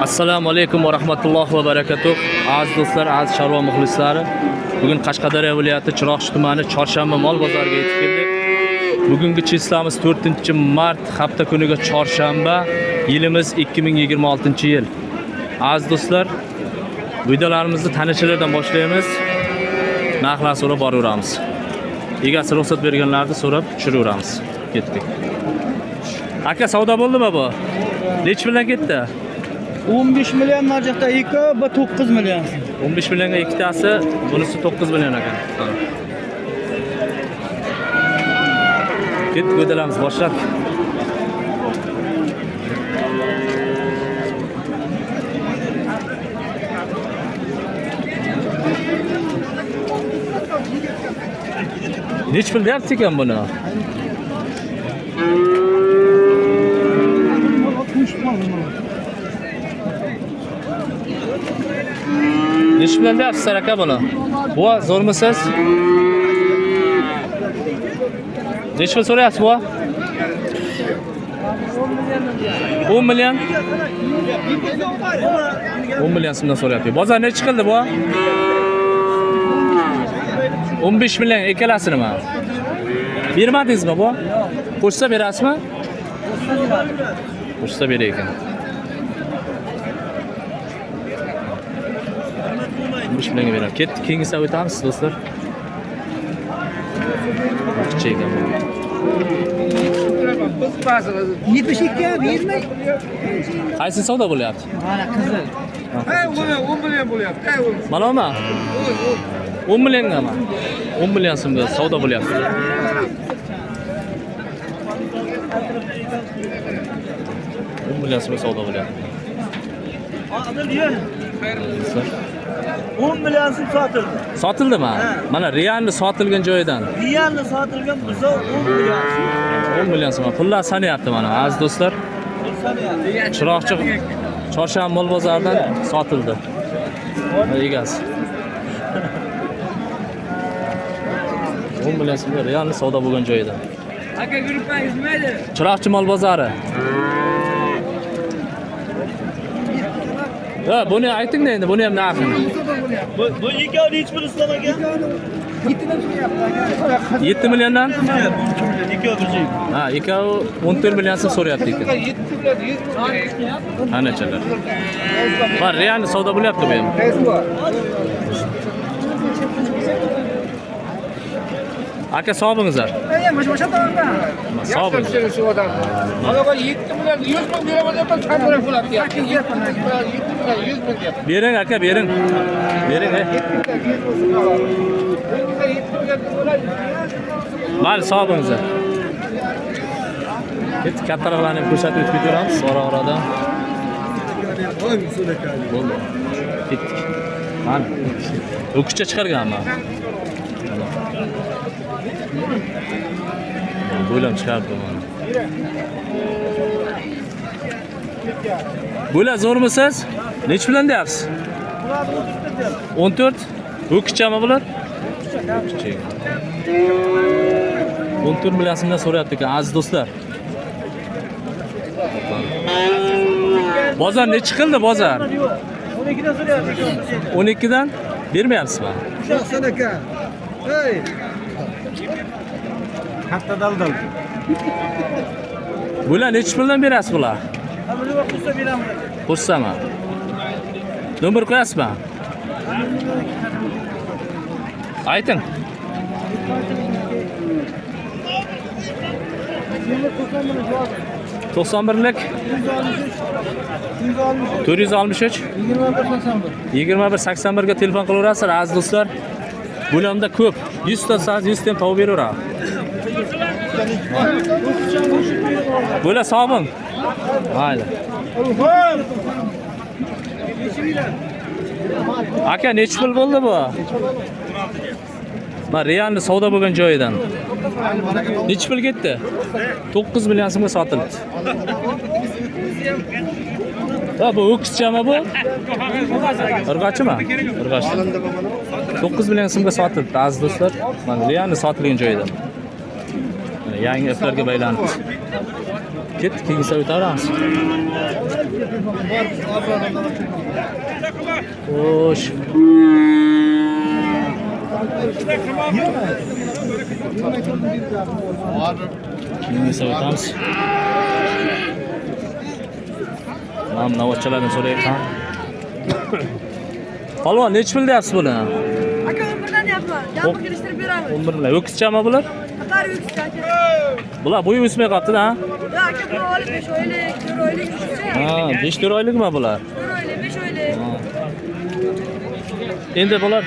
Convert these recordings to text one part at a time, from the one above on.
Assalomu alaykum va rahmatullohi va barakatuh. Aziz do'stlar, aziz chorva muxlislari. Bugun Qashqadaryo viloyati Chiroqchi tumani Chorshanba mol bozoriga yetib keldik. Bugungi chislamiz 4-mart hafta kuniga chorshanba, yilimiz 2026-yil. Aziz do'stlar, videolarimizni tanichilardan boshlaymiz. Narxlar so'rab boraveramiz. Egasi ruxsat berganlarni so'rab tushiraveramiz. Ketdik. Aka, savdo bo'ldimi bu? Nech bilan ketdi? 15 million marjaqda 2 va 9 million. 15 millionga ikkitasi, bunisi 9 million ekan. Ketdik, o'dalamiz, boshlab. Nech pul deyapti ekan buni? Nech bilan deyapsiz aka buni? Bu zo'rmisiz? Nech pul so'rayapsiz bu? 10 million. 10 million so'mdan so'rayapti. Bozor necha qildi bu? 15 million ikkalasini. Bermadingizmi bu? Qo'shsa berasizmi? Qo'shsa beray ekan. 15 millionga beramiz. Ketdik, keyingisi o'tamiz do'stlar. Chekam. 72 bermay. Qaysi savdo bo'lyapti? Mana qizil. Hey, 10 million bo'lyapti. Hey, Manami? 10 millionga. 10 million so'mga savdo bo'lyapti. 10 million so'mga savdo bo'lyapti. 10 million so'm sotildi. Sotildimi? Mana realni sotilgan joyidan. Realni sotilgan bo'lsa 10 million. 10 million so'm. Pullar sanayapti mana aziz do'stlar. Chiroqchi Chorshanba mol bozoridan sotildi. Egasi. 10 million so'mga realni savdo bo'lgan joyidan. aka gruppangiz mayli. Chiroqchi mol bozori. Ha, buni ayting-da endi, buni ham narxini. Bu ikkovi nech pul islom aka? 7 milliondan? Ikkovi bir joy. Ha, ikkovi 14 million so'm so'rayapti ekan. Qanachalar? Va realni savdo bo'lyapti bu ham. Aka, sog' bo'lingizlar. Sog' bo'ling. Anaqa 7 million 100 ming beraman deb qanday bo'ladi? 100 ming deb. Bering aka, bering. Bering. Mal sog' bo'lingizlar. Ketdik, kattalarni ko'rsatib o'tib ketaveramiz ora-oradan. Bo'ldi. Ketdik. Mana. O'kishcha chiqarganman. Bo'lam chiqardi mana. Bo'la zo'rmisiz? Nech bilan deyapsiz? 14. O'kishchami bular? 14 million so'mdan so'rayapti ekan aziz do'stlar. Bozor necha qildi bozor? 12 dan so'rayapti. 12 dan bermayapsizmi? Sho'xsan aka. Hey. Katta daldal. Bular necha puldan berasiz bular? Buni qo'shsa beramiz. Qo'shsami? Nomer qo'yasizmi? Ayting. To'qson birlik 463 2181 ga telefon qilaverasizlar aziz do'stlar. Bulamda ko'p. 100 ta siz 100 ta ham tavib beraveradi. Bo'la sog'ing. Mayli. Aka, nech pul bo'ldi bu? Ma realni savdo bo'lgan joyidan. Nech pul ketdi? 9 million so'mga sotildi. Ha, bu o'kizchami bu? Irg'ochimi? Irg'och. 9 million so'mga sotildi aziz do'stlar. Mana realni sotilgan joyidan. Yangi iplarga baylanib. Ket, keyingi o'taveramiz. Xo'sh. Keyingi o'tamiz. Mana navbatchilardan so'rayapman. Polvon, nech pul deyapsiz buni? Aka 11dan deyapman. Jami kelishtirib beramiz. 11 bilan. Yo'qizchami bular? Qatar yuksa aka. Bular bo'yi o'smay qolibdi-da. Yo aka bu olib 5 oylik, 4 oylik yuksa. Ha, 5-4 oylikmi bular? 4 oylik, 5 oylik. Endi bular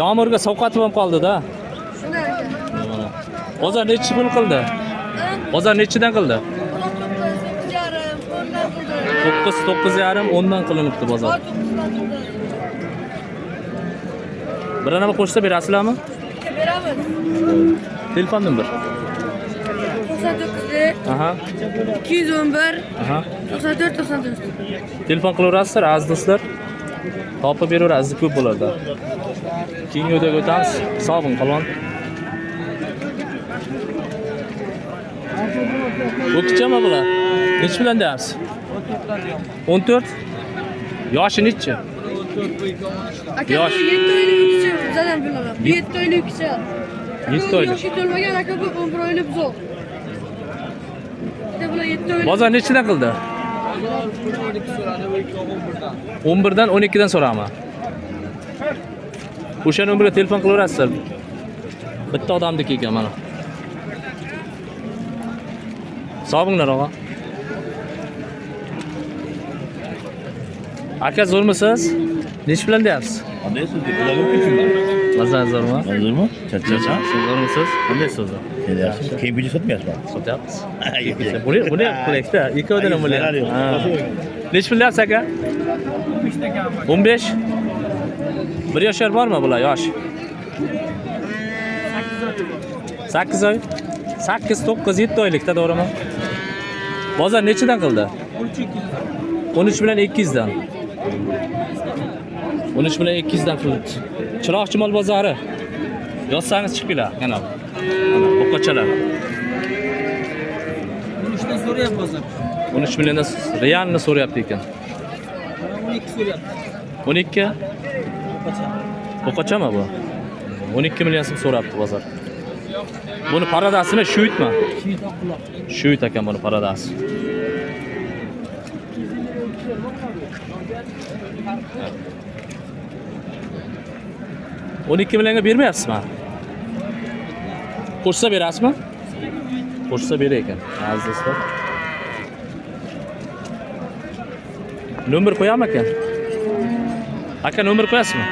yomg'irga sovqatib ham qoldi-da. Shunday aka. Bozor nechi pul qildi? Bozor nechidan qildi? 9-9,5 10dan qilinibdi bozor. Bir nima qo'shsa berasizlarmi? Beramiz. Telefon nomer. 99 Aha. 211 Aha. 94 94. Telefon qilaverasizlar, aziz do'stlar. Topib beraverasiz, ko'p bo'ladi. Keyingi videoga o'tamiz. Sog' bo'ling, polvon. O'qitchami bular? Nech bilan deyapsiz? 14. Yoshi nechi? Aka Yosh. 7 oylik yuksa zadan bilaman. 7 oylik yuksa. 7 oylik. Yoshi to'lmagan aka bu 11 oylik buzoq. Bitta bular 7 oylik. Bozor nechidan qildi? 11dan 12dan so'rayman. O'sha nomerga telefon qilaverasizlar. Bitta odamniki ekan mana. Sog' bo'linglar, og'a. Aka zo'rmisiz? Nech bilan deyapsiz? Qanday so'z deb ularga o'qiysiz? Mazan zo'rmi? Hozirmi? Charchacha. Siz zo'rmisiz? Qanday so'zi? Yaxshi. Keyin video sotmayapsizmi? Sotyapmiz. Yo'q. Buni qilaylik-da. Ikkovidan ham bo'lyapti. Ha. Nech pul deyapsiz aka? 15. 1 yoshlar bormi bular, yosh? 8 oy. 8, 9, 7 oylikda, to'g'rimi? Bozor nechidan qildi? 13 bilan 200 dan. 13 bilan 200 dan qildi. Chiroqchimol bozori. Yozsangiz chiqinglar, kanal. Mana bo'qachalar. 13 dan so'rayapti bozor. 13 milliondan realni so'rayapti ekan. 12 so'rayapti. 12. Bo'qachami bu? 12 million so'm so'rabdi bozor. Buni paradasimi, shuyitmi? Shuyit oqquloq. Shuyit ekan buni paradasi. On 12 millionga bermayapsizmi? Qo'shsa berasizmi? Qo'shsa berar ekan. Aziz do'stlar. Nomer qo'yammi ekan? Aka nomer qo'yasizmi?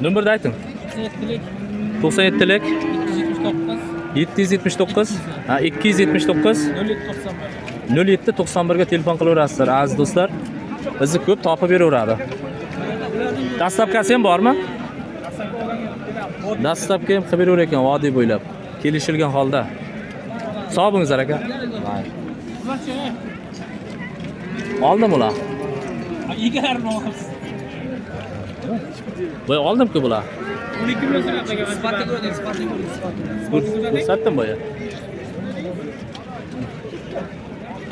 Nomerni ayting. 97lik 779 ha 279 0791 ga telefon qilaverasizlar aziz do'stlar. Bizni ko'p topib beraveradi. Dastlabkasi ham bormi? Dastlabki ham qilib beraver ekan vodiy bo'ylab. Kelishilgan holda. Sog' bo'linglar aka. Oldim ular. Egalarni olasiz. Voy oldim-ku bular. 12 million so'rayapti. Sifatga ko'ring, sifatga ko'ring. Ko'rsatdim boya.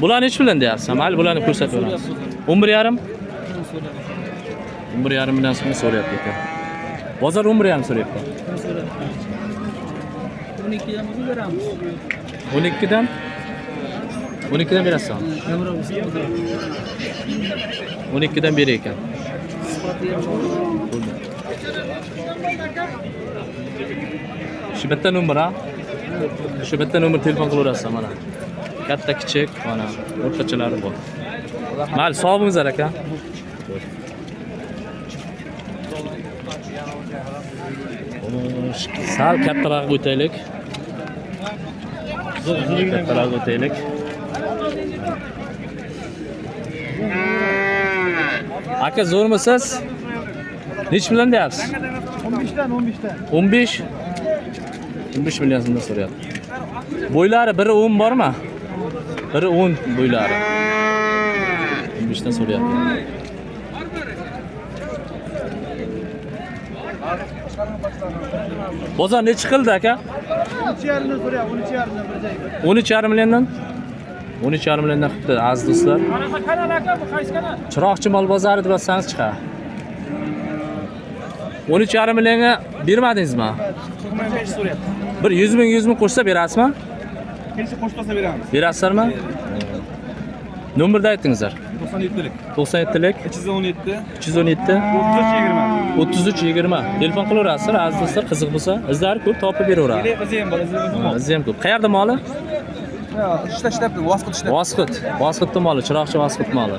Bular nech bilan deyapsiz? Mayli bularni ko'rsatib beramiz. 11,5. 11,5 million so'm so'rayapti ekan. Bozor 11,5 so'rayapti. 12 dan beramiz. 12dan 12dan berasizmi? 12dan berar ekan. Shu bitta nomer ha? Shu bitta nomer telefon qilaverasiz mana. Katta kichik mana o'rtachalari bor. Mayli, sog' bo'linglar aka. Sal kattaroq o'taylik. Kattaroq o'taylik. Aka zo'rmisiz? Nech bilan deyapsiz? 15 dan 15. 15 million so'mdan so'rayapti. Bo'ylari biri 10 bormi? Biri 10 bo'ylari. 15 dan so'rayapti. Bozor nechi qildi aka? 13,5 so'rayapti, 13,5 bir joyga. 13,5 milliondan 13,5 milliondan qilibdi aziz do'stlar. Chiroqchi mol bozori deb yozsangiz chiqadi. 13,5 millionga bermadingizmi? 95 so'rayapti. Bir 100 ming qo'shsa berasizmi? Kelsa qo'shilsa beramiz. Berasizlarmi? Nomerni aytingizlar. 97lik. 97lik 317 317 33 20. 33 20. Telefon qilaverasizlar aziz do'stlar, qiziq bo'lsa. Izlari ko'p topib beraveradi. Bizi ham bor, Izi ham ko'p. Qayerda moli? ishlashyapti, Vosqit ishlayapti. Vosqitda moli, chiroqchi Vosqit moli.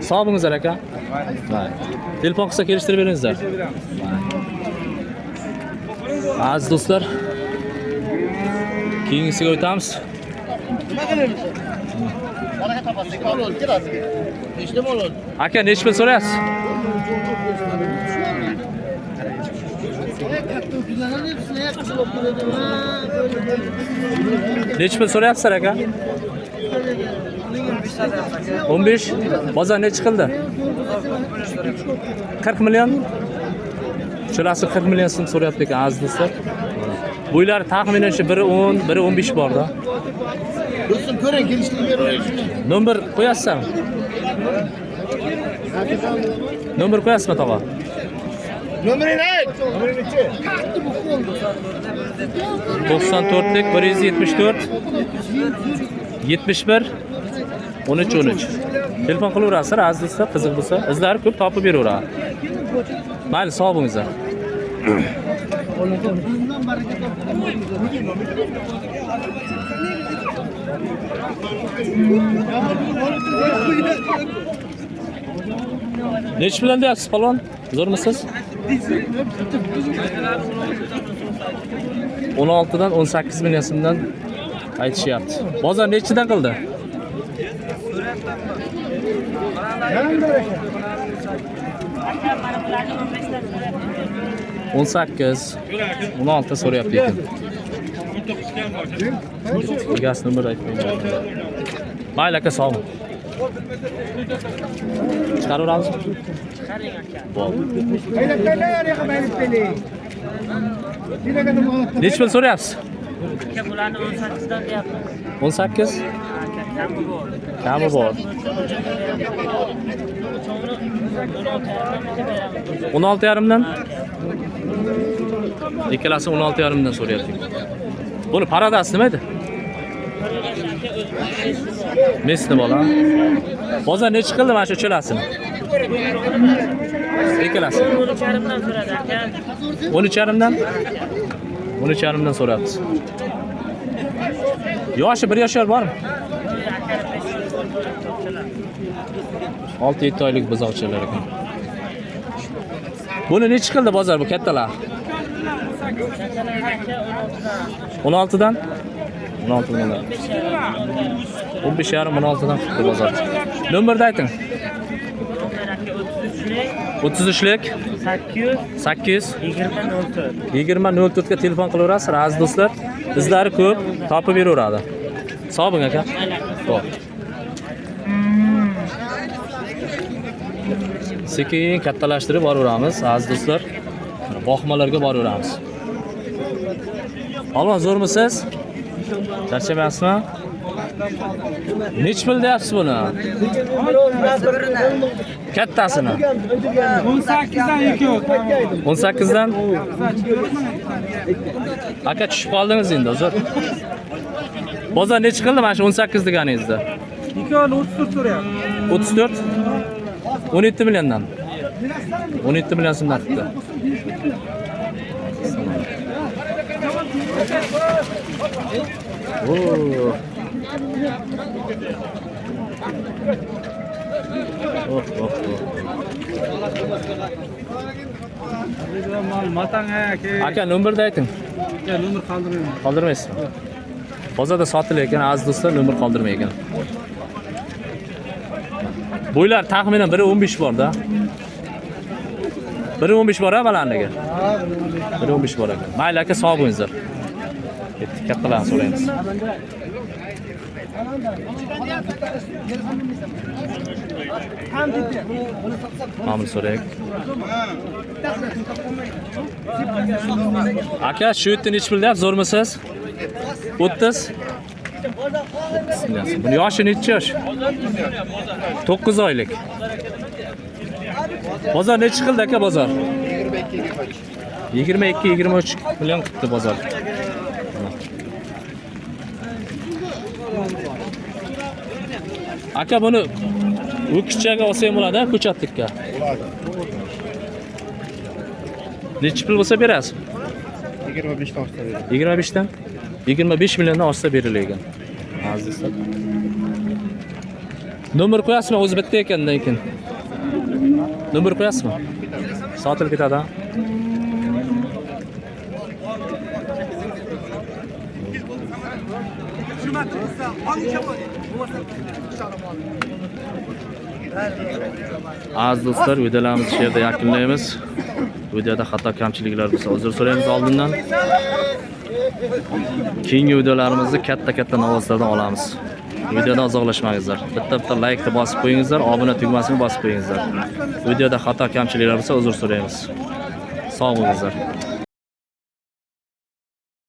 Sog' bo'lingizlar aka. Telefon qilsa kelishtirib beringizlar. Aziz do'stlar, keyingisiga o'tamiz. Aka, nechi pul so'rayapsiz? Nechi pul so'rayapsizlar aka? 15. Bozor nechi qildi? 40 million. Shularsi 40 million so'm so'rayapti ekan aziz do'stlar. Bo'ylari taxminan shu 1.10, 1.15 borda. Dursun ko'ring, kelishtirib beraveramiz. Nomer qo'yasizmi? Nomer qo'yasizmi tog'a? Nomerini ayt. Nomerini-chi? 94lik 174 71 13. Telefon qilaverasizlar aziz do'stlar, qiziq bo'lsa, izlari ko'p topib beraveradi. Mayli, sog' bo'lingizlar. Nechi bilan deyapsiz palvon? Zo'rmisiz? 16 dan 18 million so'mdan aytishyapti. Bozor nechidan qildi? 18, 16 so'rayapti ekan. Gaz nomer aytmayman. Mayli aka, sog' bo'ling. Chiqaraveramizmi? Chiqaring aka. Nechi pul so'rayapsiz? Aka, bularni 18 dan deyapmiz. 18? Kami bor. 16,5 dan? Ikkalasi 16,5 dan so'rayapti. Buni paradasi nima edi? Mesni bola. Bozor nechi qildi mana shu cho'lasini? Ikkalasi 13,5 dan so'radi aka. 13,5 dan? 13,5 dan so'rayapti. Yoshi 1 yoshlar bormi? 6-7 oylik buzoqchalar ekan. Buni nechi qildi bozor bu kattalar? 16 dan? 16 dan. 15,5 16 dan qildi bozor. Nomerni ayting. 33lik 8 20 04 ga telefon qilaverasiz aziz do'stlar. Izlari ko'p, topib beraveradi. Sog' bo'ling aka. Xo'p. Sekin kattalashtirib boraveramiz aziz do'stlar. Boqmalarga boraveramiz. Alon, zo'rmisiz? Charchamayapsizmi? Nechi pul deyapsiz buni? Kattasini. 18 dan 2. 18 dan? Aka, tushib qoldingiz endi, uzr. Bozor nechi qildi mana shu 18 deganingizda? 2,34 so'rayapti. 34? 17 milliondan. 17 million so'mdan tutdi. Oh. Aka, nomerni ayting. Nomer qoldirmayman. Qoldirmaysizmi? Bozorda sotilayotgan aziz do'stlar, nomer qoldirmaygan. Bo'ylar taxminan 1.15 borda. 1.15 bor-a balandiga? 1.15 bor ekan. Mayli aka, sog' bo'lingizlar. Ketdik, kattalarni so'raymiz. Ma'mul so'raylik. Aka, shu itni nech pul deyapsiz, zo'rmisiz? 30. Buni yoshi necha yosh? 9 oylik. Bozor necha qildi aka bozor? 22-23 million qildi bozor. Aka buni o'kischaga olsa ham bo'ladi, ko'chatlikka. Necha pul bo'lsa berasiz? 25 dan olsa beradi. 25 dan? 25 milliondan olsa berilgan. Azizlar. Nomer qo'yasizmi? O'zi bitta ekandan keyin. Nomer qo'yasizmi? Sotilib ketadi. Aziz do'stlar, videolarimizni shu yerda yakunlaymiz. Videoda xato kamchiliklar bo'lsa uzr so'raymiz oldindan. Keyingi videolarimizni katta ovozlardan olamiz. Videodan uzoqlashmangizlar. Bitta like ni bosib qo'yingizlar, obuna tugmasini bosib qo'yingizlar. Videoda xato kamchiliklar bo'lsa uzr so'raymiz. Sog' bo'lingizlar.